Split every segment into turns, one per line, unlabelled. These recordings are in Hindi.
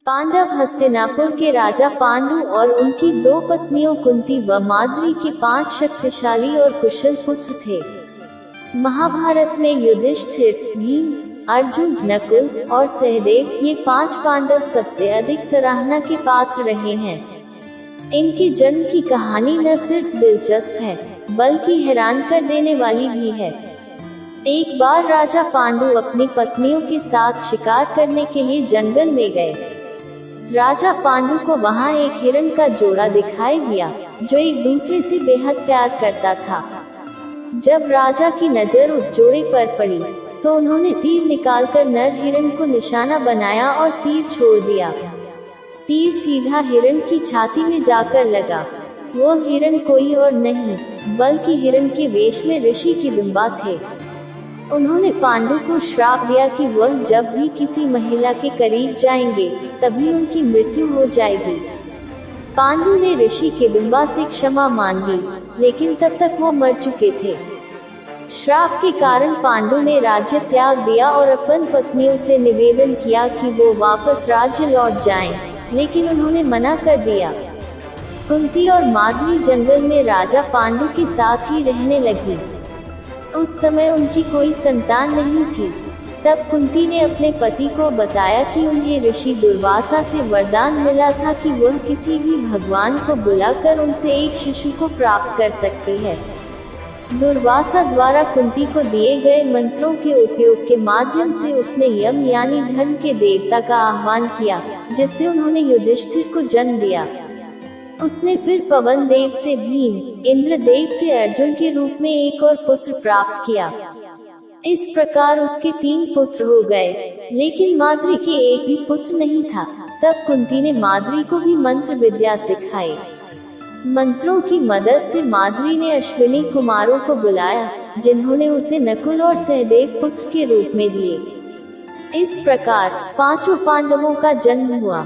पांडव हस्तिनापुर के राजा पांडु और उनकी दो पत्नियों कुंती व माद्री के 5 शक्तिशाली और कुशल पुत्र थे। महाभारत में युधिष्ठिर, भीम, अर्जुन, नकुल और सहदेव ये 5 पांडव सबसे अधिक सराहना के पात्र रहे हैं। इनके जन्म की कहानी न सिर्फ दिलचस्प है बल्कि हैरान कर देने वाली भी है। एक बार राजा पांडु अपनी पत्नियों के साथ शिकार करने के लिए जंगल में गए। राजा पांडु को वहां एक हिरण का जोड़ा दिखाई दिया जो एक दूसरे से बेहद प्यार करता था। जब राजा की नजर उस जोड़े पर पड़ी तो उन्होंने तीर निकालकर नर हिरण को निशाना बनाया और तीर छोड़ दिया। तीर सीधा हिरण की छाती में जाकर लगा। वो हिरण कोई और नहीं बल्कि हिरण के वेश में ऋषि किदुम्बा थे। उन्होंने पांडु को श्राप दिया कि वह जब भी किसी महिला के करीब जाएंगे तभी उनकी मृत्यु हो जाएगी। पांडु ने ऋषि किदुम्बा से क्षमा मांग ली, लेकिन तब तक वो मर चुके थे। श्राप के कारण पांडु ने राज्य त्याग दिया और अपन पत्नियों से निवेदन किया कि वो वापस राज्य लौट जाएं, लेकिन उन्होंने मना कर दिया। कुंती और माद्री जंगल में राजा पांडु के साथ ही रहने लगी। उस समय उनकी कोई संतान नहीं थी। तब कुंती ने अपने पति को बताया कि उन्हें ऋषि दुर्वासा से वरदान मिला था कि वह किसी भी भगवान को बुलाकर उनसे एक शिशु को प्राप्त कर सकती है। दुर्वासा द्वारा कुंती को दिए गए मंत्रों के उपयोग के माध्यम से उसने यम यानी धर्म के देवता का आह्वान किया, जिससे उन्होंने युधिष्ठिर को जन्म दिया। उसने फिर पवन देव से भीम, इंद्र देव से अर्जुन के रूप में एक और पुत्र प्राप्त किया। इस प्रकार उसके 3 पुत्र हो गए, लेकिन माद्री के एक भी पुत्र नहीं था। तब कुंती ने माद्री को भी मंत्र विद्या सिखाई। मंत्रों की मदद से माद्री ने अश्विनी कुमारों को बुलाया, जिन्होंने उसे नकुल और सहदेव पुत्र के रूप में दिए। इस प्रकार 5 पांडवों का जन्म हुआ।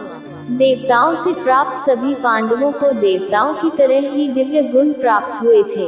देवताओं से प्राप्त सभी पांडवों को देवताओं की तरह ही दिव्य गुण प्राप्त हुए थे।